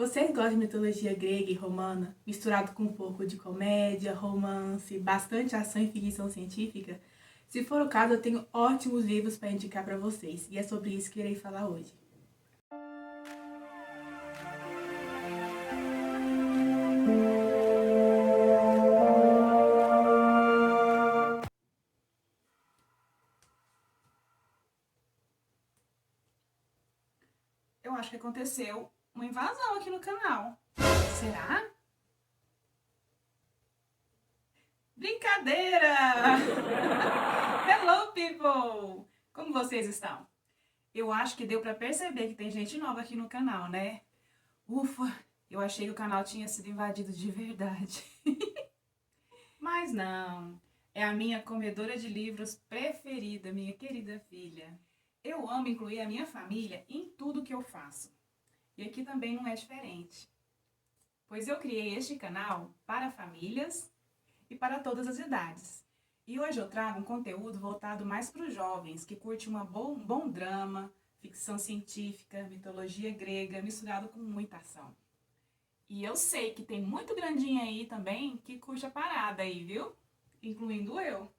Vocês gostam de mitologia grega e romana, misturado com um pouco de comédia, romance, bastante ação e ficção científica? Se for o caso, eu tenho ótimos livros para indicar para vocês, e é sobre isso que irei falar hoje. Eu acho que aconteceu uma invasão aqui no canal. Será? Brincadeira! Hello, people! Como vocês estão? Eu acho que deu pra perceber que tem gente nova aqui no canal, né? Ufa, eu achei que o canal tinha sido invadido de verdade. Mas não, é a minha comedora de livros preferida, minha querida filha. Eu amo incluir a minha família em tudo que eu faço. E aqui também não é diferente. Pois eu criei este canal para famílias e para todas as idades. E hoje eu trago um conteúdo voltado mais para os jovens, que curtem um bom drama, ficção científica, mitologia grega, misturado com muita ação. E eu sei que tem muito grandinho aí também que curte a parada aí, viu? Incluindo eu.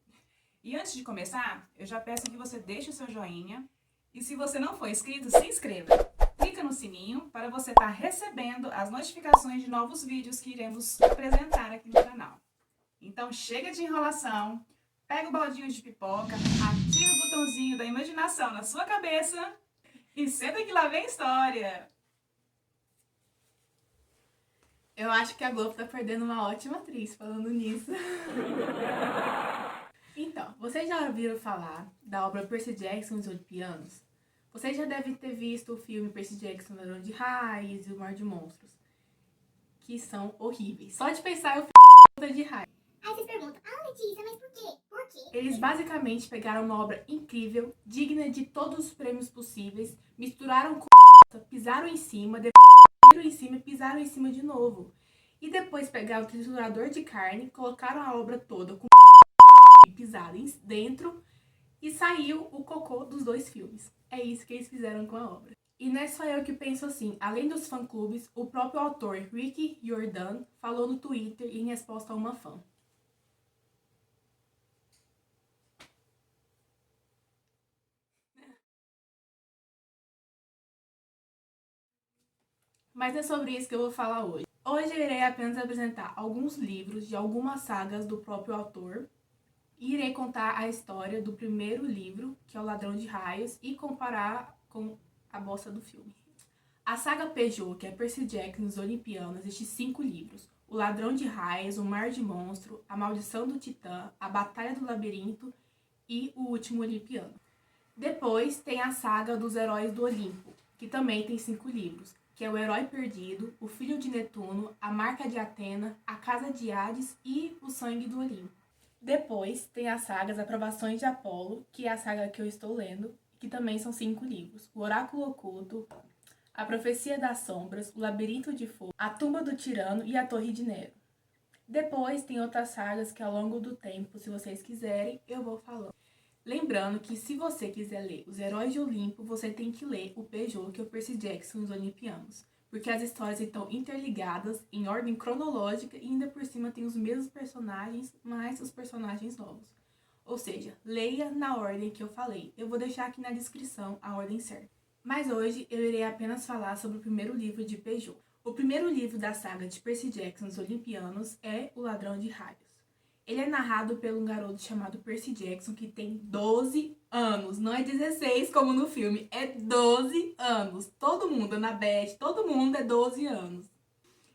E antes de começar, eu já peço que você deixe o seu joinha. E se você não for inscrito, se inscreva. Clica no sininho para você estar recebendo as notificações de novos vídeos que iremos apresentar aqui no canal. Então chega de enrolação, pega o baldinho de pipoca, ativa o botãozinho da imaginação na sua cabeça e senta que lá vem história! Eu acho que a Globo tá perdendo uma ótima atriz falando nisso. Então, vocês já ouviram falar da obra Percy Jackson e os Olimpianos? Vocês já devem ter visto o filme Percy Jackson, Ladrão de Raios e o Mar de Monstros, que são horríveis. Só de pensar eu fico de raiva. Aí vocês perguntam, Letícia, mas por quê? Por quê? Eles basicamente pegaram uma obra incrível, digna de todos os prêmios possíveis, misturaram com pisaram em cima, depois em cima e pisaram em cima de novo. E depois pegaram o triturador de carne, colocaram a obra toda com pisado dentro e saiu o cocô dos dois filmes. É isso que eles fizeram com a obra. E não é só eu que penso assim. Além dos fã-clubes, o próprio autor Rick Riordan falou no Twitter em resposta a uma fã. Mas não é sobre isso que eu vou falar hoje. Hoje eu irei apenas apresentar alguns livros de algumas sagas do próprio autor e irei contar a história do primeiro livro, que é O Ladrão de Raios, e comparar com a bosta do filme. A saga Peugeot, que é Percy Jackson e os Olimpianos, existe 5 livros. O Ladrão de Raios, O Mar de Monstro, A Maldição do Titã, A Batalha do Labirinto e O Último Olimpiano. Depois tem a saga dos Heróis do Olimpo, que também tem 5 livros, que é O Herói Perdido, O Filho de Netuno, A Marca de Atena, A Casa de Hades e O Sangue do Olimpo. Depois tem as sagas Aprovações de Apolo, que é a saga que eu estou lendo, que também são 5 livros. O Oráculo Oculto, A Profecia das Sombras, O Labirinto de Fogo, A Tumba do Tirano e A Torre de Nero. Depois tem outras sagas que ao longo do tempo, se vocês quiserem, eu vou falando. Lembrando que se você quiser ler Os Heróis de Olimpo, você tem que ler o Peugeot, que é o Percy Jackson e os Olimpianos. Porque as histórias estão interligadas em ordem cronológica e ainda por cima tem os mesmos personagens, mais os personagens novos. Ou seja, leia na ordem que eu falei. Eu vou deixar aqui na descrição a ordem certa. Mas hoje eu irei apenas falar sobre o primeiro livro de Peugeot. O primeiro livro da saga de Percy Jackson e os Olimpianos é O Ladrão de Raios. Ele é narrado por um garoto chamado Percy Jackson, que tem 12 anos. Não é 16 como no filme, é 12 anos. Todo mundo, Annabeth, todo mundo é 12 anos.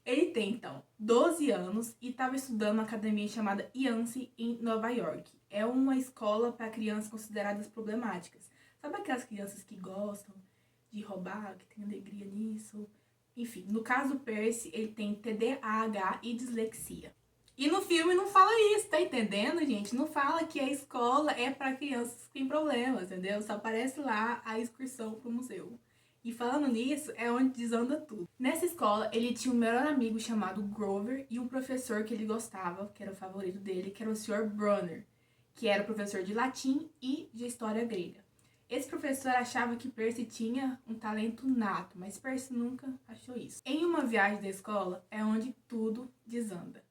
Ele tem, então, 12 anos e estava estudando na academia chamada Yancey, em Nova York. É uma escola para crianças consideradas problemáticas. Sabe aquelas crianças que gostam de roubar, que tem alegria nisso? Enfim, no caso do Percy, ele tem TDAH e dislexia. E no filme não fala isso, tá entendendo, gente? Não fala que a escola é para crianças que têm problemas, entendeu? Só aparece lá a excursão pro museu. E falando nisso, é onde desanda tudo. Nessa escola, ele tinha um melhor amigo chamado Grover e um professor que ele gostava, que era o favorito dele, que era o Sr. Brunner, que era o professor de latim e de história grega. Esse professor achava que Percy tinha um talento nato, mas Percy nunca achou isso. Em uma viagem da escola é onde tudo desanda.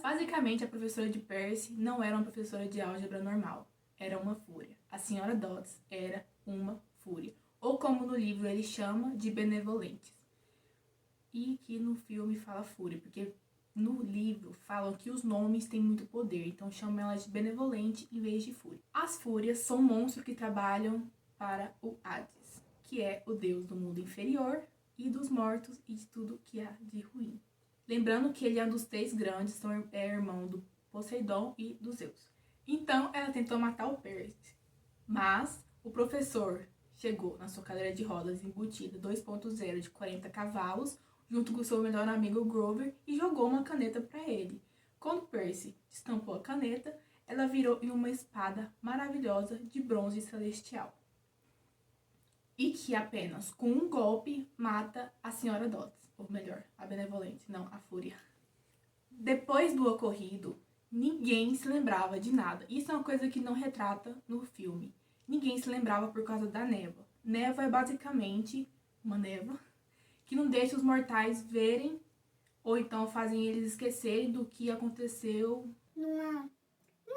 Basicamente, a professora de Percy não era uma professora de álgebra normal, era uma fúria. A senhora Dodds era uma fúria, ou como no livro ele chama de benevolentes. E que no filme fala fúria, porque no livro falam que os nomes têm muito poder, então chamam ela de benevolente em vez de fúria. As fúrias são monstros que trabalham para o Hades, que é o deus do mundo inferior e dos mortos e de tudo que há de ruim. Lembrando que ele é um dos 3 grandes, é irmão do Poseidon e do Zeus. Então ela tentou matar o Percy, mas o professor chegou na sua cadeira de rodas embutida 2.0 de 40 cavalos, junto com seu melhor amigo Grover, e jogou uma caneta para ele. Quando Percy estampou a caneta, ela virou em uma espada maravilhosa de bronze celestial. E que apenas com um golpe mata a senhora Dodds, ou melhor, a benevolente, não a fúria. Depois do ocorrido, ninguém se lembrava de nada. Isso é uma coisa que não retrata no filme. Ninguém se lembrava por causa da névoa. Névoa é basicamente uma névoa que não deixa os mortais verem ou então fazem eles esquecerem do que aconteceu. Numa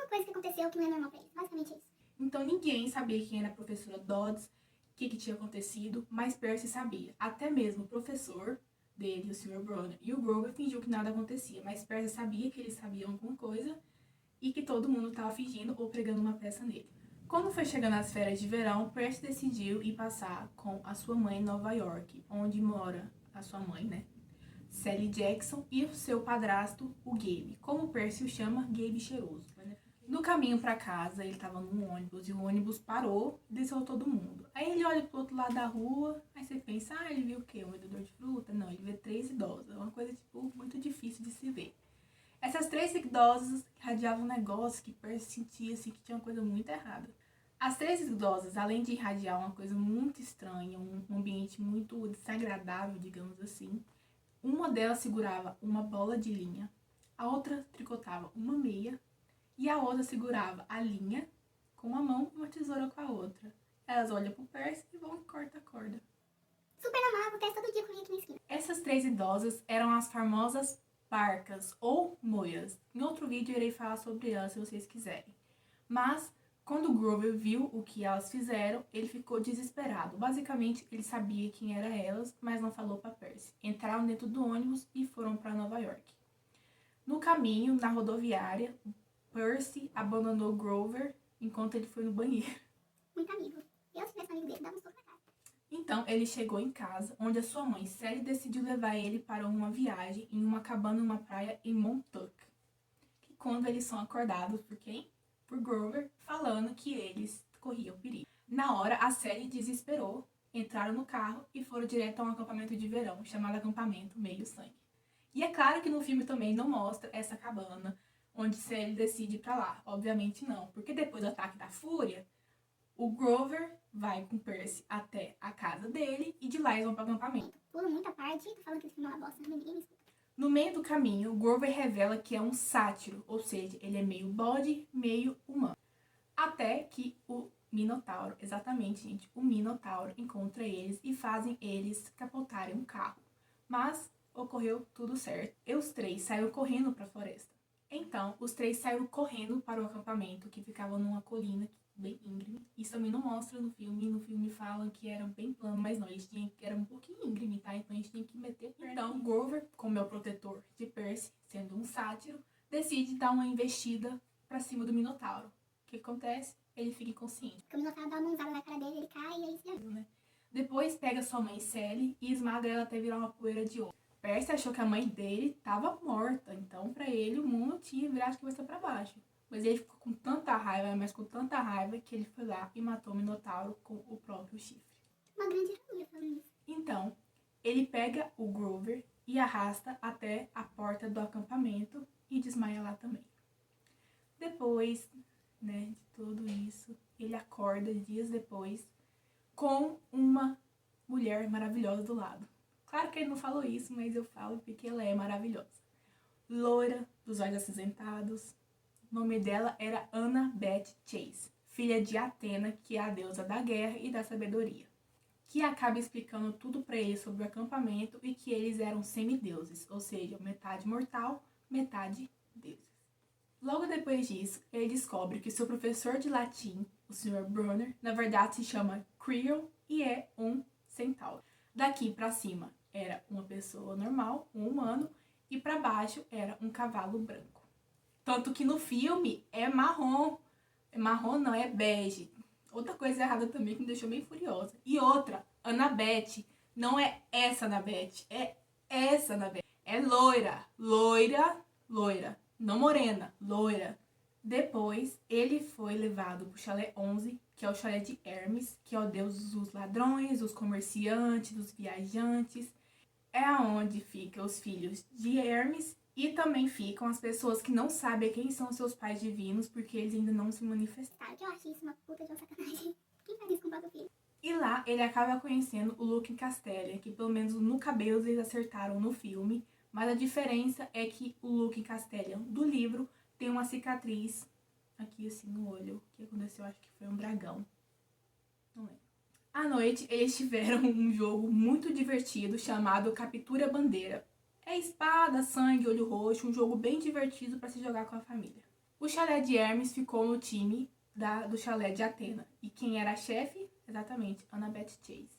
coisa que aconteceu que não é normal pra eles. Basicamente isso. Então ninguém sabia quem era a professora Dodds, o que tinha acontecido, mas Percy sabia. Até mesmo o professor dele, o Sr. Bronner, e o Grover fingiu que nada acontecia, mas Percy sabia que eles sabiam alguma coisa e que todo mundo estava fingindo ou pregando uma peça nele. Quando foi chegando as férias de verão, Percy decidiu ir passar com a sua mãe em Nova York, onde mora a sua mãe, né? Sally Jackson, e o seu padrasto, o Gabe. Como Percy o chama, Gabe cheiroso. No caminho para casa, ele estava num ônibus e o ônibus parou e desceu todo mundo. Aí ele olha pro outro lado da rua, aí você pensa, ele viu o quê? Um vendedor de fruta? Não, ele vê 3 idosas. É uma coisa, muito difícil de se ver. Essas 3 idosas irradiavam um negócio que Percy sentia assim, que tinha uma coisa muito errada. As 3 idosas, além de irradiar uma coisa muito estranha, um ambiente muito desagradável, digamos assim, uma delas segurava uma bola de linha, a outra tricotava uma meia e a outra segurava a linha com uma mão e uma tesoura com a outra. Elas olham pro Percy e vão e cortam a corda. Super normal, acontece todo dia comigo aqui na esquina. Essas 3 idosas eram as famosas parcas ou moiras. Em outro vídeo eu irei falar sobre elas se vocês quiserem. Mas quando o Grover viu o que elas fizeram, ele ficou desesperado. Basicamente, ele sabia quem eram elas, mas não falou para Percy. Entraram dentro do ônibus e foram para Nova York. No caminho, na rodoviária, Percy abandonou Grover enquanto ele foi no banheiro. Muito amigo. Eu, se tivesse um amigo dele, dava um soco na cara. Então, ele chegou em casa, onde a sua mãe, Sally, decidiu levar ele para uma viagem em uma cabana numa praia em Montauk. Que quando eles são acordados por quem? Por Grover, falando que eles corriam perigo. Na hora, a Sally desesperou, entraram no carro e foram direto a um acampamento de verão, chamado Acampamento Meio Sangue. E é claro que no filme também não mostra essa cabana, onde Sally decide ir pra lá. Obviamente não, porque depois do ataque da Fúria, o Grover vai com Percy até a casa dele e de lá eles vão pro acampamento. Pulo muita parte, tô falando que esse filme é uma bosta, ninguém me escuta. No meio do caminho, Grover revela que é um sátiro, ou seja, ele é meio bode, meio humano. Até que o Minotauro, exatamente, gente, o Minotauro encontra eles e fazem eles capotarem um carro. Mas ocorreu tudo certo. E os 3 saíram correndo para a floresta. Então, os 3 saíram correndo para o acampamento, que ficava numa colina bem íngreme. Isso também não mostra no filme. No filme falam que era bem plano, mas não, era um pouquinho íngreme, tá? Então a gente tinha que meter perna. Então, Grover, como é o protetor de Percy, sendo um sátiro, decide dar uma investida para cima do Minotauro. O que acontece? Ele fica inconsciente. Porque o Minotauro dá uma mãozada na cara dele, ele cai e aí se Né? Depois pega sua mãe Sally e esmaga ela até virar uma poeira de ouro. Percy achou que a mãe dele estava morta, então para ele o mundo tinha virado de cabeça para baixo. Mas ele ficou com tanta raiva, mas com tanta raiva, que ele foi lá e matou o Minotauro com o próprio chifre. Uma grande ironia falando isso. Então, ele pega o Grover e arrasta até a porta do acampamento e desmaia lá também. Depois, né, de tudo isso, ele acorda dias depois com uma mulher maravilhosa do lado. Claro que ele não falou isso, mas eu falo porque ela é maravilhosa. Loira, dos olhos acinzentados. O nome dela era Annabeth Chase, filha de Atena, que é a deusa da guerra e da sabedoria, que acaba explicando tudo para eles sobre o acampamento e que eles eram semideuses, ou seja, metade mortal, metade deuses. Logo depois disso, ele descobre que seu professor de latim, o Sr. Brunner, na verdade se chama Creon e é um centauro. Daqui para cima era uma pessoa normal, um humano, e para baixo era um cavalo branco. Tanto que no filme é marrom. Marrom não, é bege. Outra coisa errada também que me deixou bem furiosa. E outra, Annabeth não é essa Annabeth, é essa Annabeth. É loira, loira, loira. Não morena, loira. Depois, ele foi levado pro chalé 11, que é o chalé de Hermes, que é o deus dos ladrões, dos comerciantes, dos viajantes. É aonde ficam os filhos de Hermes e também ficam as pessoas que não sabem quem são seus pais divinos, porque eles ainda não se manifestaram. Claro que eu acho isso uma puta de uma sacanagem. Quem faz isso com o próprio filho? E lá ele acaba conhecendo o Luke Castellan, que pelo menos no cabelo eles acertaram no filme, mas a diferença é que o Luke Castellan do livro tem uma cicatriz aqui assim no olho, que aconteceu, acho que foi um dragão. Não lembro. À noite, eles tiveram um jogo muito divertido chamado Captura Bandeira. É espada, sangue, olho roxo, um jogo bem divertido para se jogar com a família. O chalé de Hermes ficou no time do chalé de Atena. E quem era a chefe? Exatamente, Annabeth Chase.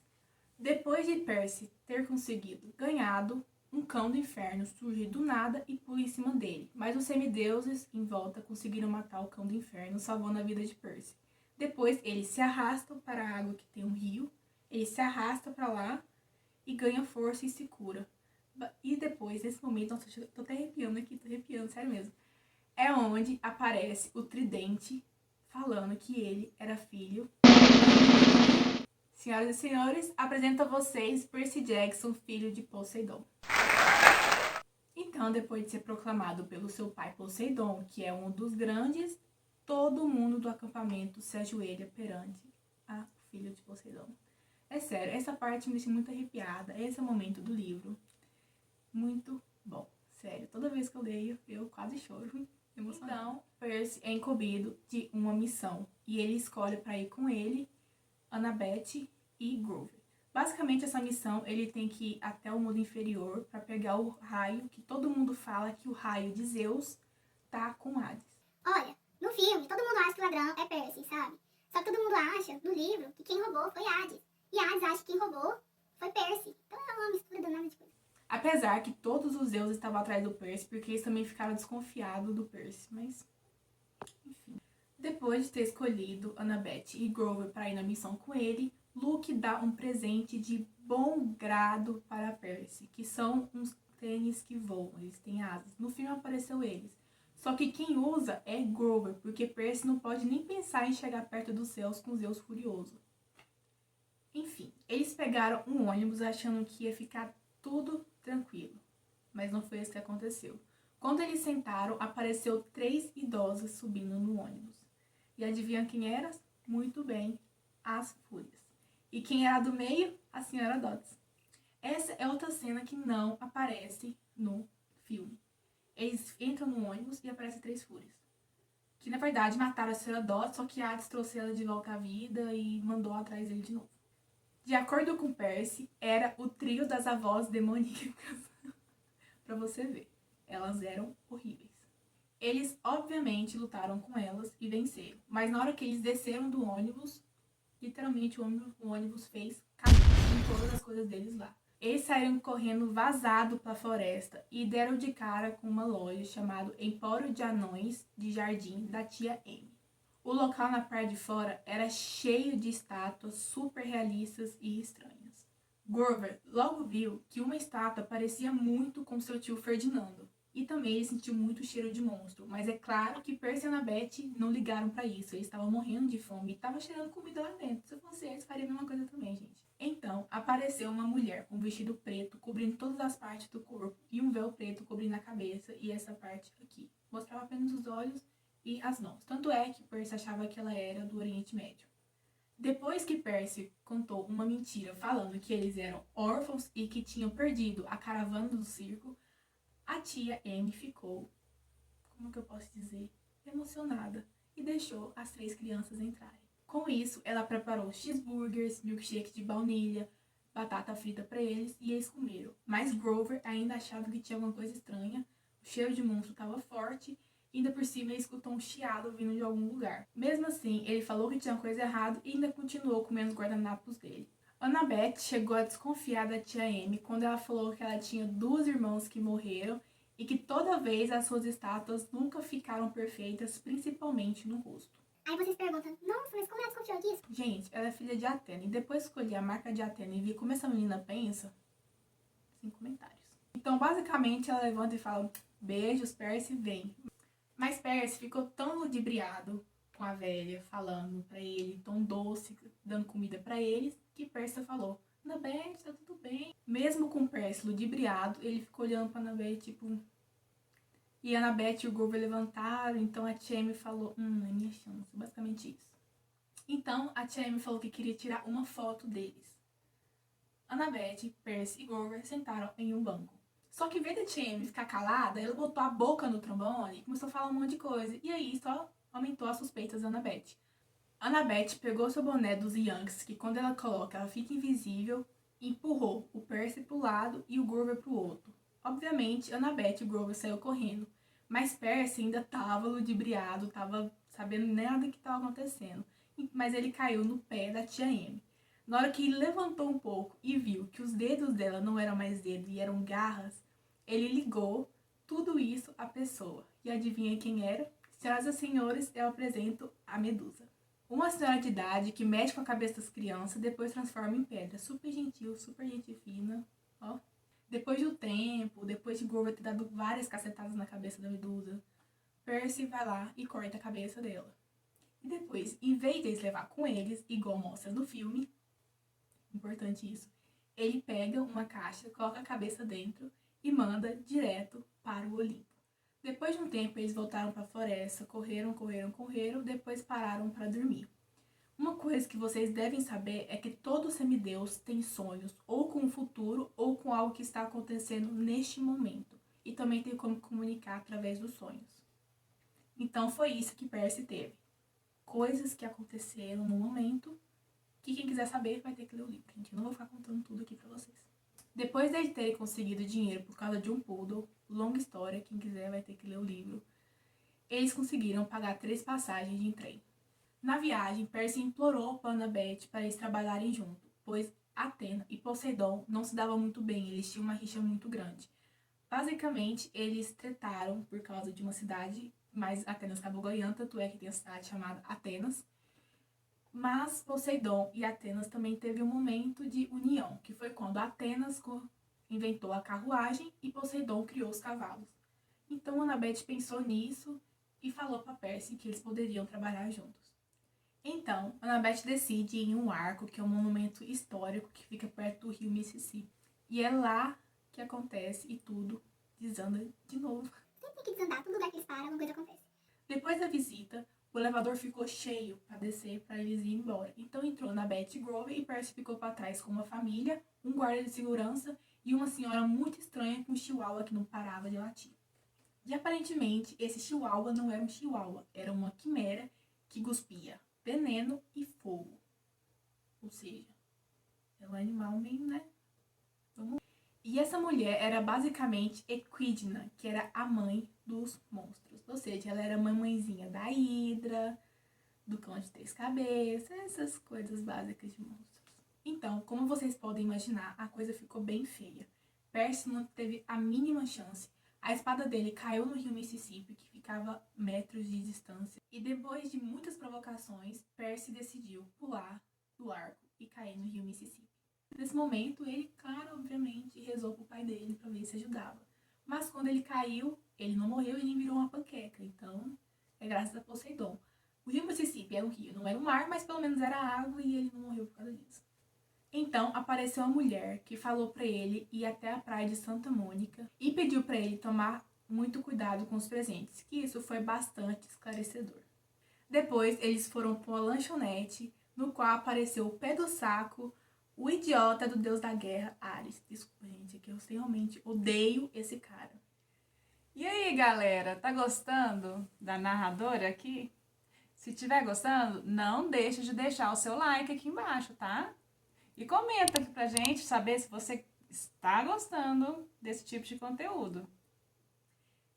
Depois de Percy ter conseguido ganhado, um cão do inferno surge do nada e pula em cima dele. Mas os semideuses em volta conseguiram matar o cão do inferno, salvando a vida de Percy. Depois eles se arrastam para a água que tem um rio, ele se arrasta para lá e ganha força e se cura. E depois, nesse momento, nossa, eu tô até arrepiando aqui, tô arrepiando, sério mesmo. É onde aparece o tridente falando que ele era filho. Senhoras e senhores, apresento a vocês Percy Jackson, filho de Poseidon. Então, depois de ser proclamado pelo seu pai Poseidon, que é um dos grandes, todo mundo do acampamento se ajoelha perante o filho de Poseidon. É sério, essa parte me deixa muito arrepiada. Esse é o momento do livro. Muito bom. Sério, toda vez que eu leio, eu quase choro. Então, Percy é incumbido de uma missão. E ele escolhe para ir com ele, Annabeth e Grover. Basicamente, essa missão, ele tem que ir até o mundo inferior para pegar o raio, que todo mundo fala que o raio de Zeus tá com Hades. Olha, no filme, todo mundo acha que o ladrão é Percy, sabe? Só que todo mundo acha, no livro, que quem roubou foi Hades. E Hades acha que quem roubou foi Percy. Então é uma mistura danada de coisa. Apesar que todos os deuses estavam atrás do Percy, porque eles também ficaram desconfiados do Percy, mas enfim. Depois de ter escolhido Annabeth e Grover para ir na missão com ele, Luke dá um presente de bom grado para Percy, que são uns tênis que voam, eles têm asas. No filme apareceu eles. Só que quem usa é Grover, porque Percy não pode nem pensar em chegar perto dos céus com Zeus furioso. Enfim, eles pegaram um ônibus achando que ia ficar tudo tranquilo, mas não foi isso que aconteceu. Quando eles sentaram, apareceu 3 idosas subindo no ônibus. E adivinha quem era? Muito bem, as Fúrias. E quem era do meio? A Senhora Dodds. Essa é outra cena que não aparece no filme. Eles entram no ônibus e aparecem 3 Fúrias. Que na verdade mataram a Senhora Dodds, só que Hades trouxe ela de volta à vida e mandou atrás dele de novo. De acordo com Percy, era o trio das avós demoníacas. Pra você ver, elas eram horríveis. Eles, obviamente, lutaram com elas e venceram. Mas na hora que eles desceram do ônibus, literalmente o ônibus fez caminho em todas as coisas deles lá. Eles saíram correndo vazado pra floresta e deram de cara com uma loja chamada Empório de Anões de Jardim da tia M. O local na parte de fora era cheio de estátuas super realistas e estranhas. Grover logo viu que uma estátua parecia muito com seu tio Ferdinando. E também ele sentiu muito cheiro de monstro. Mas é claro que Percy e Annabeth não ligaram pra isso. Eles estavam morrendo de fome e estavam cheirando comida lá dentro. Se fosse eles, faria a mesma coisa também, gente. Então, apareceu uma mulher com um vestido preto cobrindo todas as partes do corpo e um véu preto cobrindo a cabeça e essa parte aqui. Mostrava apenas os olhos e as mãos. Tanto é que Percy achava que ela era do Oriente Médio. Depois que Percy contou uma mentira falando que eles eram órfãos e que tinham perdido a caravana do circo, a tia Amy ficou, como que eu posso dizer, emocionada. e deixou as 3 crianças entrarem. Com isso, ela preparou cheeseburgers, milkshake de baunilha, batata frita para eles e eles comeram. Mas Grover ainda achava que tinha alguma coisa estranha, o cheiro de monstro estava forte e ainda por cima ele escutou um chiado vindo de algum lugar. Mesmo assim, ele falou que tinha coisa errada e ainda continuou comendo os guardanapos dele. Annabeth chegou a desconfiar da tia Amy quando ela falou que ela tinha 2 irmãos que morreram e que toda vez as suas estátuas nunca ficaram perfeitas, principalmente no rosto. Aí vocês perguntam, nossa, mas como ela desconfiou disso? Gente, ela é filha de Athena e depois que escolhi a marca de Athena e vi como essa menina pensa, sem comentários. Então, basicamente, ela levanta e fala, beijos, Percy, vem. Mas Percy ficou tão ludibriado com a velha, falando pra ele, tão doce, dando comida pra eles, que Percy falou, Annabeth, tá tudo bem. Mesmo com Percy ludibriado, ele ficou olhando pra Annabeth, tipo... E a Annabeth e o Grover levantaram, então a tia Amy falou, é minha chance, basicamente isso. Então, a tia Amy falou que queria tirar uma foto deles. Annabeth, Percy e Grover sentaram em um banco. Só que em vez da tia Amy ficar calada, ela botou a boca no trombone e começou a falar um monte de coisa. E aí só aumentou as suspeitas da Annabeth. Annabeth pegou seu boné dos Yankees, que quando ela coloca, ela fica invisível, e empurrou o Percy pro lado e o Grover pro outro. Obviamente, Annabeth e o Grover saiu correndo, mas Percy ainda tava ludibriado, tava sabendo nada do que estava acontecendo. Mas ele caiu no pé da tia Amy. Na hora que ele levantou um pouco e viu que os dedos dela não eram mais dedos e eram garras, ele ligou tudo isso à pessoa. E adivinha quem era? Senhoras e senhores, eu apresento a Medusa. Uma senhora de idade que mexe com a cabeça das crianças e depois transforma em pedra. Super gentil, super gente fina, ó. Depois de um tempo, depois de Grover ter dado várias cacetadas na cabeça da Medusa, Percy vai lá e corta a cabeça dela. E depois, em vez de eles levar com eles, igual mostra no filme, importante isso, ele pega uma caixa, coloca a cabeça dentro e manda direto para o Olimpo. Depois de um tempo, eles voltaram para a floresta, correram, depois pararam para dormir. Uma coisa que vocês devem saber é que todo semideus tem sonhos, ou com o futuro, ou com algo que está acontecendo neste momento. E também tem como comunicar através dos sonhos. Então foi isso que Percy teve. Coisas que aconteceram no momento, que quem quiser saber vai ter que ler o livro. Gente, eu não vou ficar contando tudo aqui pra vocês. Depois de terem conseguido dinheiro por causa de um poodle, longa história, quem quiser vai ter que ler o livro, eles conseguiram pagar 3 passagens de trem. Na viagem, Percy implorou para Annabeth para eles trabalharem juntos, pois Athena e Poseidon não se davam muito bem, eles tinham uma rixa muito grande. Basicamente, eles tretaram por causa de uma cidade, mas Atenas acabou ganhando, tanto é que tem a cidade chamada Atenas. Mas Poseidon e Atenas também teve um momento de união, que foi quando Atenas inventou a carruagem e Poseidon criou os cavalos. Então Annabeth pensou nisso e falou para Percy que eles poderiam trabalhar juntos. Então, Annabeth decide ir em um arco, que é um monumento histórico que fica perto do rio Mississippi. E é lá que acontece e tudo desanda de novo. Sempre tem que desandar, todo lugar que eles param, alguma coisa acontece. Depois da visita, o elevador ficou cheio para descer para eles irem embora. Então entrou Annabeth e Grover e Percy ficou para trás com uma família, um guarda de segurança e uma senhora muito estranha com um chihuahua que não parava de latir. E aparentemente, esse chihuahua não era um chihuahua, era uma quimera que cuspia veneno e fogo. Ou seja, é um animal meio, né? E essa mulher era basicamente Equidna, que era a mãe dos monstros. Ou seja, ela era a mamãezinha da Hidra, do Cão de 3 Cabeças, essas coisas básicas de monstros. Então, como vocês podem imaginar, a coisa ficou bem feia. Percy não teve a mínima chance. A espada dele caiu no rio Mississippi, que ficava metros de distância. E depois de muitas provocações, Percy decidiu pular do arco e cair no rio Mississippi. Nesse momento, ele, claro, obviamente, rezou pro pai dele para ver se ajudava. Mas quando ele caiu, ele não morreu e nem virou uma panqueca. Então, é graças a Poseidon. O rio Mississippi era um rio, não era um mar, mas pelo menos era água e ele não morreu por causa disso. Então, apareceu uma mulher que falou para ele ir até a praia de Santa Mônica e pediu para ele tomar muito cuidado com os presentes, que isso foi bastante esclarecedor. Depois, eles foram para uma lanchonete, no qual apareceu o pé do saco, o idiota do deus da guerra, Ares. Desculpa, gente, é que eu realmente odeio esse cara. E aí, galera, tá gostando da narradora aqui? Se estiver gostando, não deixe de deixar o seu like aqui embaixo, tá? E comenta aqui pra gente saber se você está gostando desse tipo de conteúdo.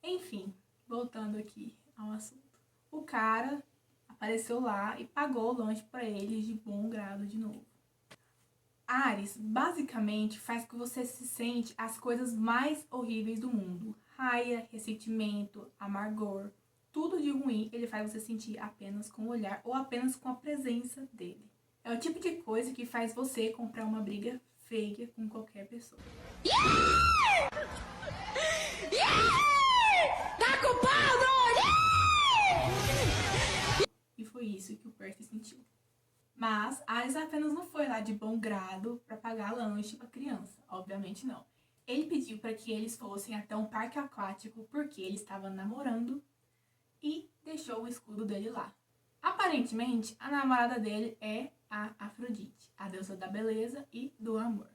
Enfim, voltando aqui ao assunto. O cara apareceu lá e pagou o lanche para eles de bom grado de novo. Ares basicamente faz com que você se sente as coisas mais horríveis do mundo. Raia, ressentimento, amargor, tudo de ruim ele faz você sentir apenas com o olhar ou apenas com a presença dele. É o tipo de coisa que faz você comprar uma briga feia com qualquer pessoa. Tá culpado! E foi isso que o Percy sentiu. Mas Ares apenas não foi lá de bom grado para pagar lanche para criança, obviamente não. Ele pediu para que eles fossem até um parque aquático porque ele estava namorando e deixou o escudo dele lá. Aparentemente, a namorada dele é a Afrodite, a deusa da beleza e do amor.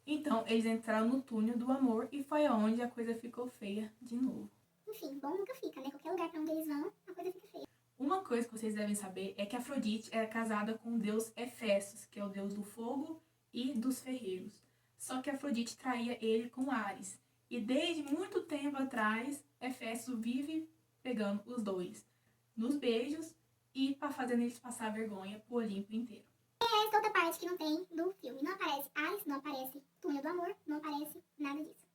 Então, eles entraram no túnel do amor e foi onde a coisa ficou feia de novo. Enfim, bom nunca fica, né? Qualquer lugar pra onde eles vão, a coisa fica feia. Uma coisa que vocês devem saber é que Afrodite era casada com o deus Hefestos, que é o deus do fogo e dos ferreiros. Só que Afrodite traía ele com Ares. E desde muito tempo atrás, Hefestos vive pegando os dois nos beijos e fazendo eles passar vergonha pro Olimpo inteiro. Essa outra parte que não tem do filme. Não aparece Ares, não aparece Túnel do Amor, não aparece nada disso.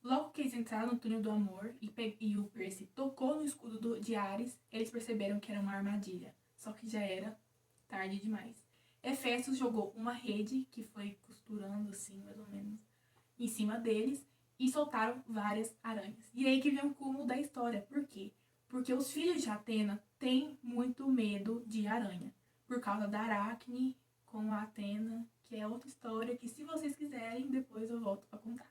Logo que eles entraram no túnel do amor e o Percy tocou no escudo de Ares, eles perceberam que era uma armadilha. Só que já era tarde demais. Hefestos jogou uma rede, que foi costurando assim, mais ou menos, em cima deles, e soltaram várias aranhas. E aí que vem o cúmulo da história. Por quê? Porque os filhos de Atena têm muito medo de aranha. Por causa da Aracne com a Atena, que é outra história que, se vocês quiserem, depois eu volto para contar.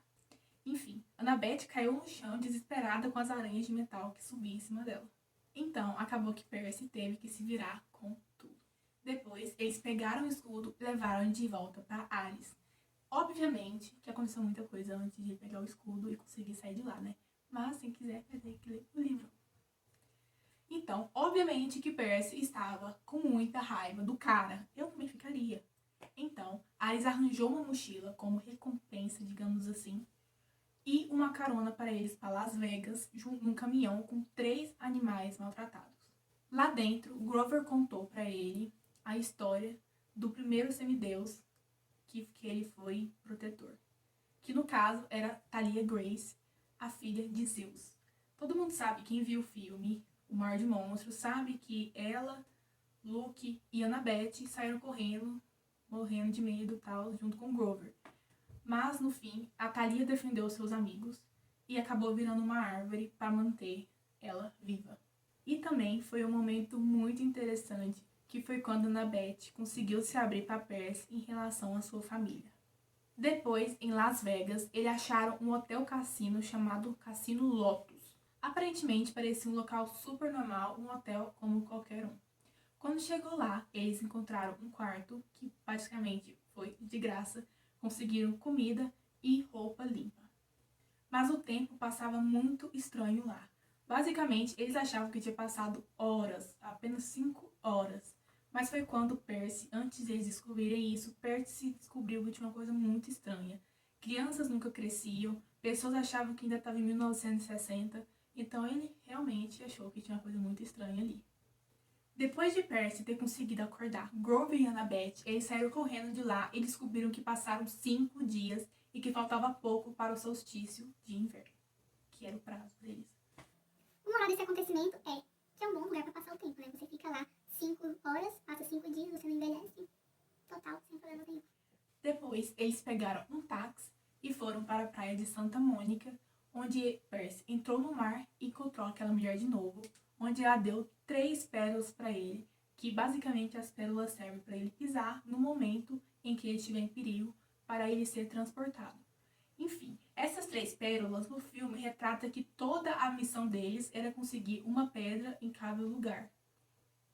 Enfim, Annabeth caiu no chão desesperada com as aranhas de metal que subiam em cima dela. Então, acabou que Percy teve que se virar com tudo. Depois, eles pegaram o escudo e levaram de volta para Ares. Obviamente que aconteceu muita coisa antes de pegar o escudo e conseguir sair de lá, né? Mas, quem quiser, vai ter que ler o livro. Então, obviamente que Percy estava com muita raiva do cara. Eu também ficaria. Então, Ares arranjou uma mochila como recompensa, digamos assim, e uma carona para eles para Las Vegas, num caminhão com 3 animais maltratados. Lá dentro, Grover contou para ele a história do primeiro semideus que ele foi protetor, que no caso era Thalia Grace, a filha de Zeus. Todo mundo sabe, quem viu o filme O Mar de Monstros, sabe que ela, Luke e Annabeth saíram correndo, morrendo de medo e tal, junto com Grover. Mas, no fim, a Thalia defendeu seus amigos e acabou virando uma árvore para manter ela viva. E também foi um momento muito interessante, que foi quando Annabeth conseguiu se abrir para Percy em relação à sua família. Depois, em Las Vegas, eles acharam um hotel-cassino chamado Cassino Lotus. Aparentemente, parecia um local super normal, um hotel como qualquer um. Quando chegou lá, eles encontraram um quarto que praticamente foi de graça. Conseguiram comida e roupa limpa. Mas o tempo passava muito estranho lá. Basicamente, eles achavam que tinha passado horas, apenas 5 horas. Mas foi quando Percy, antes de eles descobrirem isso, Percy descobriu que tinha uma coisa muito estranha. Crianças nunca cresciam, pessoas achavam que ainda estava em 1960, então ele realmente achou que tinha uma coisa muito estranha ali. Depois de Percy ter conseguido acordar Grover e Annabeth, eles saíram correndo de lá e descobriram que passaram 5 dias e que faltava pouco para o solstício de inverno, que era o prazo deles. O moral desse acontecimento é que é um bom lugar pra passar o tempo, né? Você fica lá 5 horas, passa 5 dias, você não envelhece. Total, sem problema nenhum. Depois, eles pegaram um táxi e foram para a praia de Santa Mônica, onde Percy entrou no mar e encontrou aquela mulher de novo, onde ela deu 3 pérolas para ele, que basicamente as pérolas servem para ele pisar no momento em que ele estiver em perigo, para ele ser transportado. Enfim, essas 3 pérolas no filme retrata que toda a missão deles era conseguir uma pedra em cada lugar.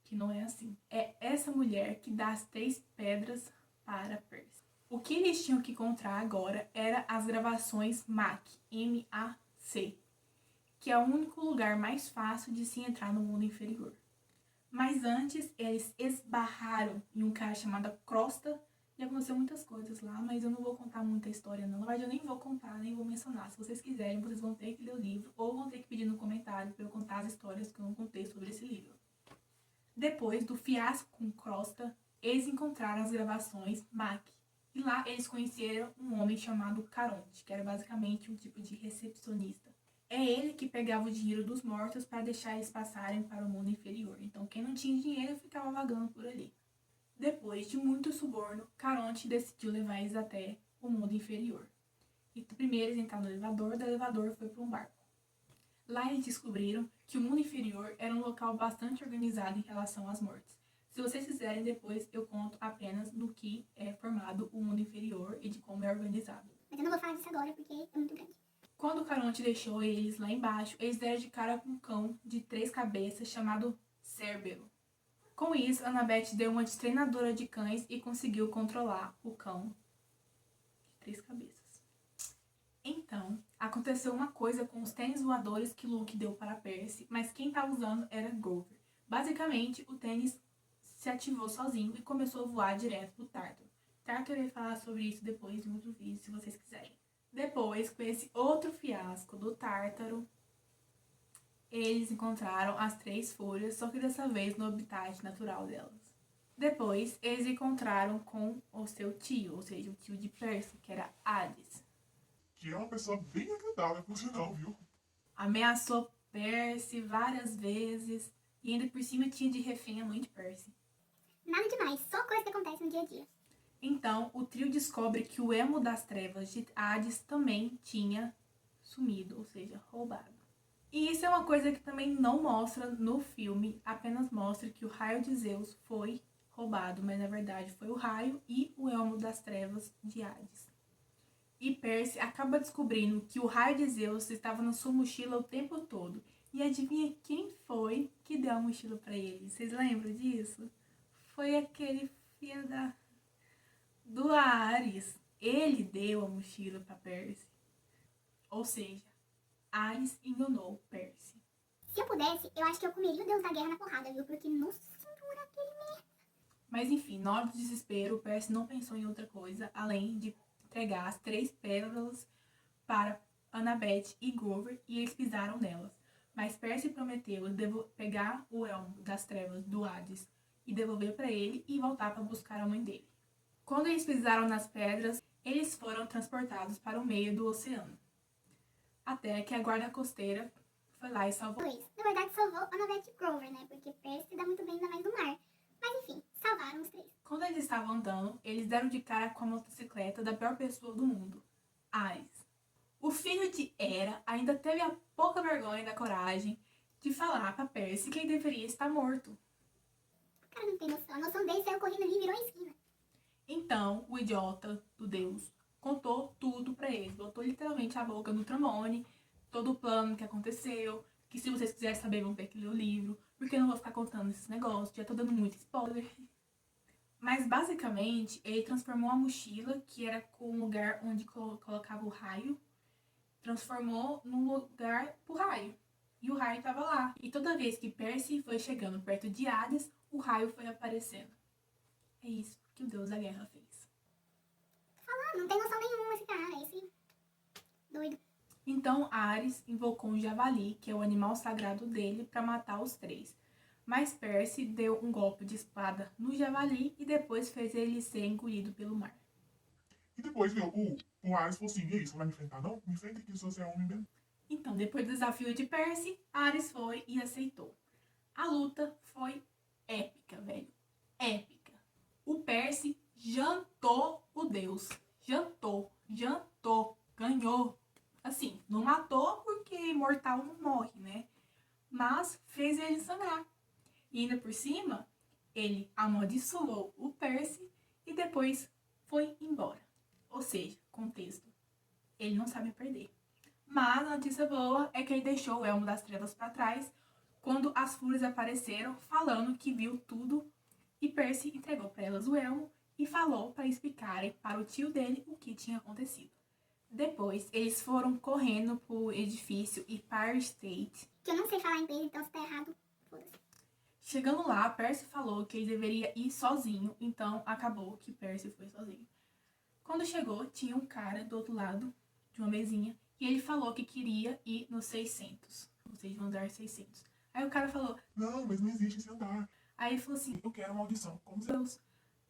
Que não é assim. É essa mulher que dá as 3 pedras para Percy. O que eles tinham que encontrar agora era as gravações MAC, M-A-C, que é o único lugar mais fácil de se entrar no mundo inferior. Mas antes, eles esbarraram em um cara chamado Crosta. E aconteceu muitas coisas lá, mas eu não vou contar muita história não. Na verdade, eu nem vou contar, nem vou mencionar. Se vocês quiserem, vocês vão ter que ler o livro ou vão ter que pedir no comentário para eu contar as histórias que eu não contei sobre esse livro. Depois do fiasco com Crosta, eles encontraram as gravações Mac. E lá eles conheceram um homem chamado Caronte, que era basicamente um tipo de recepcionista. É ele que pegava o dinheiro dos mortos para deixar eles passarem para o mundo inferior. Então quem não tinha dinheiro ficava vagando por ali. Depois de muito suborno, Caronte decidiu levar eles até o mundo inferior. E primeiro eles entraram no elevador, do elevador foi para um barco. Lá eles descobriram que o mundo inferior era um local bastante organizado em relação às mortes. Se vocês quiserem, depois eu conto apenas do que é formado o mundo inferior e de como é organizado. Mas eu não vou falar disso agora porque é muito grande. Quando Caronte deixou eles lá embaixo, eles deram de cara com um cão de 3 cabeças chamado Cérbero. Com isso, Annabeth deu uma de treinadora de cães e conseguiu controlar o cão de 3 cabeças. Então, aconteceu uma coisa com os tênis voadores que Luke deu para Percy, mas quem estava usando era Grover. Basicamente, o tênis se ativou sozinho e começou a voar direto pro Tártaro. Tártaro eu ia falar sobre isso depois em outro vídeo, se vocês quiserem. Depois, com esse outro fiasco do Tártaro, eles encontraram as 3 folhas, só que dessa vez no habitat natural delas. Depois, eles encontraram com o seu tio, ou seja, o tio de Percy, que era Hades. Que é uma pessoa bem agradável, por sinal, viu? Ameaçou Percy várias vezes e ainda por cima tinha de refém a mãe de Percy. Nada demais, só coisa que acontece no dia a dia. Então, o trio descobre que o Elmo das Trevas de Hades também tinha sumido, ou seja, roubado. E isso é uma coisa que também não mostra no filme, apenas mostra que o raio de Zeus foi roubado, mas na verdade foi o raio e o Elmo das Trevas de Hades. E Percy acaba descobrindo que o raio de Zeus estava na sua mochila o tempo todo. E adivinha quem foi que deu a mochila para ele? Vocês lembram disso? Foi aquele filho do Ares. Ele deu a mochila para Percy. Ou seja, Ares enganou Percy. Se eu pudesse, eu acho que eu comeria o Deus da Guerra na porrada, viu? Porque, nossa senhora, aquele merda. Mas enfim, na hora do desespero, Percy não pensou em outra coisa, além de entregar as 3 pérolas para Annabeth e Grover, e eles pisaram nelas. Mas Percy prometeu pegar o Elmo das Trevas do Hades e devolver para ele e voltar para buscar a mãe dele. Quando eles pisaram nas pedras, eles foram transportados para o meio do oceano. Até que a guarda costeira foi lá e salvou. Na verdade, salvou Annabeth e Grover, né? Porque Percy dá muito bem ainda mais no mar. Mas enfim, salvaram os 3. Quando eles estavam andando, eles deram de cara com a motocicleta da pior pessoa do mundo, Ares. O filho de Hera ainda teve a pouca vergonha e da coragem de falar para Percy que ele deveria estar morto. O cara não tem noção. A noção dele saiu correndo ali e virou a esquina. Então, o idiota do Deus contou tudo para eles. Botou literalmente a boca no trombone, todo o plano que aconteceu. Que se vocês quiserem saber, vão ter que ler o livro. Porque eu não vou ficar contando esses negócios, já tô dando muito spoiler. Mas basicamente, ele transformou a mochila, que era com um lugar onde colocava o raio, transformou num lugar pro raio. E o raio tava lá. E toda vez que Percy foi chegando perto de Hades, o raio foi aparecendo. É isso que o Deus da Guerra fez. Ah, não tem noção nenhuma esse cara, esse doido. Então Ares invocou um javali, que é o animal sagrado dele, para matar os 3. Mas Percy deu um golpe de espada no javali e depois fez ele ser engolido pelo mar. E depois, viu, o Ares falou assim, e aí, você vai me enfrentar não? Me enfrenta que você é homem mesmo. Então, depois do desafio de Percy, Ares foi e aceitou. A luta foi épica, velho. Épica. O Percy jantou o Deus. Jantou. Ganhou. Assim, não matou porque mortal não morre, né? Mas fez ele sangrar. E ainda por cima, ele amaldiçoou o Percy e depois foi embora. Ou seja, contexto, ele não sabe perder. Mas a notícia boa é que ele deixou o Elmo das Trevas para trás quando as Fúrias apareceram falando que viu tudo e Percy entregou para elas o Elmo e falou para explicarem para o tio dele o que tinha acontecido. Depois, eles foram correndo pro edifício Empire State. Que eu não sei falar inglês, então se tá errado, foda-se. Chegando lá, Percy falou que ele deveria ir sozinho, então acabou que Percy foi sozinho. Quando chegou, tinha um cara do outro lado de uma mesinha e ele falou que queria ir no 600. Vocês vão dar 600. Aí o cara falou, Não, mas não existe esse andar. aí ele falou assim, Eu quero uma audição. Como você... Deus.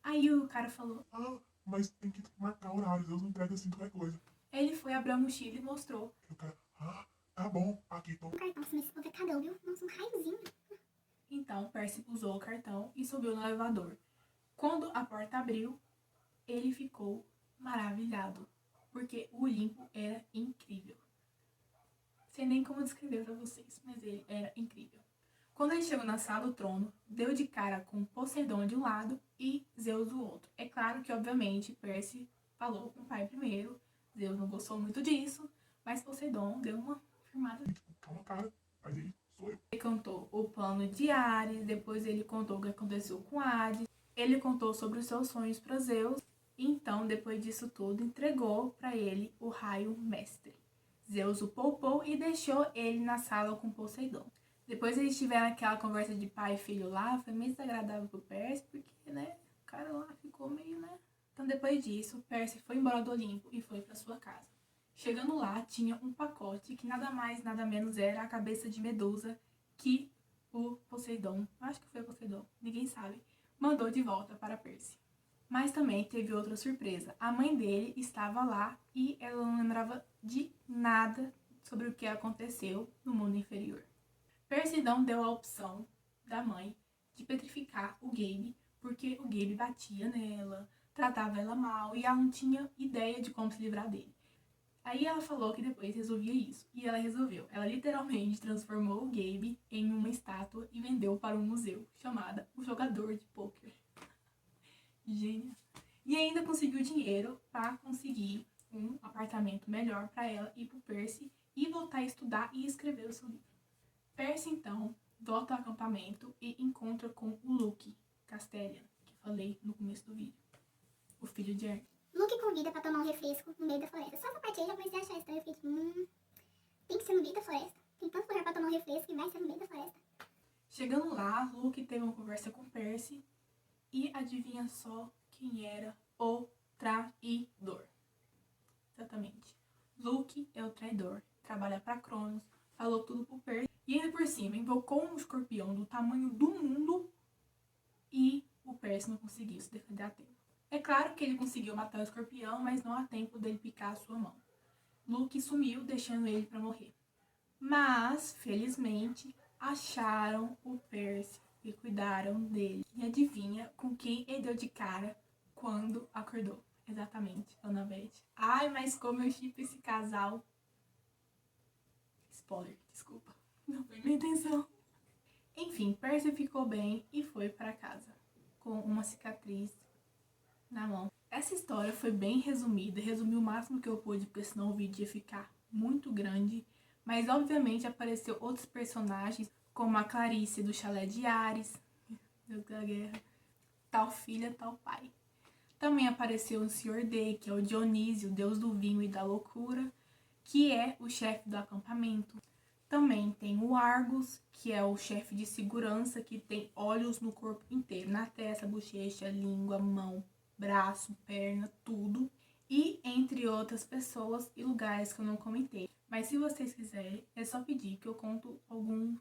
Aí o cara falou, Ah, mas tem que marcar horário. Deus não entrega assim qualquer coisa. ele foi abrir a mochila e mostrou. O cara, tá bom. Aqui, tô. Um cartão, mas esse povo é cagão, viu? Nossa, um raiozinho. Então Percy usou o cartão e subiu no elevador. Quando a porta abriu, ele ficou maravilhado, porque o Olimpo era incrível. Sei nem como descrever pra vocês, mas ele era incrível. Quando ele chegou na sala do trono, deu de cara com Poseidon de um lado e Zeus do outro. É claro que, obviamente, Percy falou com o pai primeiro. Zeus não gostou muito disso, mas Poseidon deu uma firmada. Calma, cara. Mas aí sou eu. Ele contou o plano de Ares, depois ele contou o que aconteceu com Hades. Ele contou sobre os seus sonhos para Zeus. Então, depois disso tudo, entregou para ele o raio mestre. Zeus o poupou e deixou ele na sala com Poseidon. Depois eles tiveram aquela conversa de pai e filho lá, foi meio desagradável pro Percy, porque, né, o cara lá ficou meio, né... Então, depois disso, Percy foi embora do Olimpo e foi para sua casa. Chegando lá, tinha um pacote que nada mais, nada menos era a cabeça de Medusa que o Poseidon, acho que foi o Poseidon, ninguém sabe, mandou de volta para Percy. Mas também teve outra surpresa. A mãe dele estava lá e ela não lembrava de nada sobre o que aconteceu no mundo inferior. Percy então deu a opção da mãe de petrificar o Gabe, porque o Gabe batia nela, tratava ela mal e ela não tinha ideia de como se livrar dele. Aí ela falou que depois resolvia isso, e ela resolveu. Ela literalmente transformou o Gabe em uma estátua e vendeu para um museu, chamada O Jogador de Pôquer. Gênia. E ainda conseguiu dinheiro para conseguir um apartamento melhor para ela e para o Percy e voltar a estudar e escrever o seu livro. Percy, então, volta ao acampamento e encontra com o Luke Castellan, que falei no começo do vídeo, o filho de Hermes. Luke convida pra tomar um refresco no meio da floresta. Só essa parte aí já comecei a achar estranho. Eu fiquei tipo, tem que ser no meio da floresta. Tem tanto lugar pra tomar um refresco e vai ser no meio da floresta. Chegando lá, Luke teve uma conversa com Percy e adivinha só quem era o traidor. Exatamente. Luke é o traidor, trabalha pra Cronos, falou tudo pro Percy e ainda por cima invocou um escorpião do tamanho do mundo e o Percy não conseguiu se defender a tempo. É claro que ele conseguiu matar o escorpião, mas não há tempo dele picar a sua mão. Luke sumiu, deixando ele para morrer. Mas, felizmente, acharam o Percy e cuidaram dele. E adivinha com quem ele deu de cara quando acordou? Exatamente, Annabeth. Ai, mas como eu shippo esse casal. Spoiler, desculpa. Não foi minha intenção. Enfim, Percy ficou bem e foi para casa, com uma cicatriz na mão. Essa história foi bem resumida, resumi o máximo que eu pude, porque senão o vídeo ia ficar muito grande. Mas obviamente apareceu outros personagens, como a Clarice do Chalé de Ares, Deus da Guerra, tal filha, tal pai. Também apareceu o Sr. D, que é o Dionísio, deus do vinho e da loucura, que é o chefe do acampamento. Também tem o Argus, que é o chefe de segurança, que tem olhos no corpo inteiro, na testa, bochecha, língua, mão, braço, perna, tudo. E entre outras pessoas e lugares que eu não comentei. Mas se vocês quiserem, é só pedir que eu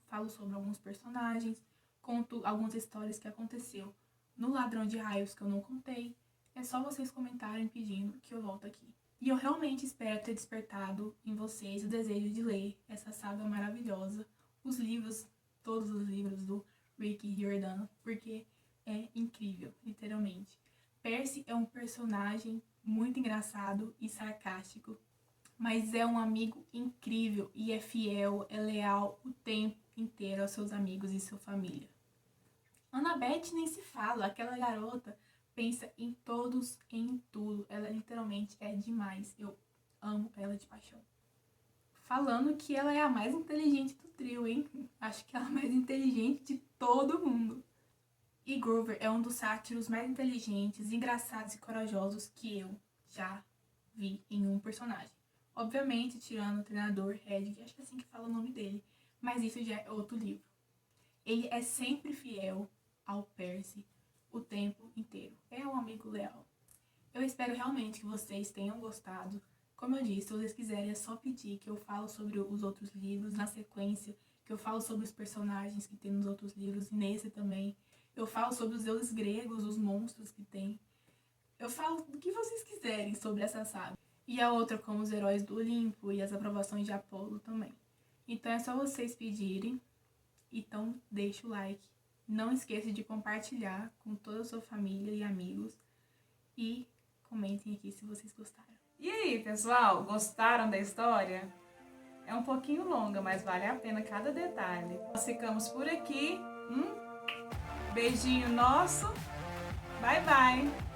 falo sobre alguns personagens, conto algumas histórias que aconteceu no Ladrão de Raios que eu não contei. É só vocês comentarem pedindo que eu volto aqui. E eu realmente espero ter despertado em vocês o desejo de ler essa saga maravilhosa. Os livros, todos os livros do Rick Riordan, porque é incrível, literalmente. Percy é um personagem muito engraçado e sarcástico, mas é um amigo incrível e é fiel, é leal o tempo inteiro aos seus amigos e sua família. Annabeth nem se fala, aquela garota pensa em todos, em tudo. Ela literalmente é demais. Eu amo ela de paixão. Falando que ela é a mais inteligente do trio, hein? Acho que ela é a mais inteligente de todo mundo. E Grover é um dos sátiros mais inteligentes, engraçados e corajosos que eu já vi em um personagem. Obviamente, tirando o treinador Red, que acho que é assim que fala o nome dele, mas isso já é outro livro. Ele é sempre fiel ao Percy o tempo inteiro. É um amigo leal. Eu espero realmente que vocês tenham gostado. Como eu disse, se vocês quiserem é só pedir que eu falo sobre os outros livros na sequência, que eu falo sobre os personagens que tem nos outros livros e nesse também. Eu falo sobre os deuses gregos, os monstros que tem. Eu falo do que vocês quiserem sobre essa saga. E a outra como os heróis do Olimpo e as aprovações de Apolo também. Então é só vocês pedirem. Então deixa o like. Não esqueça de compartilhar com toda a sua família e amigos. E comentem aqui se vocês gostaram. E aí, pessoal, gostaram da história? É um pouquinho longa, mas vale a pena cada detalhe. Nós ficamos por aqui. Beijinho nosso. Bye, bye!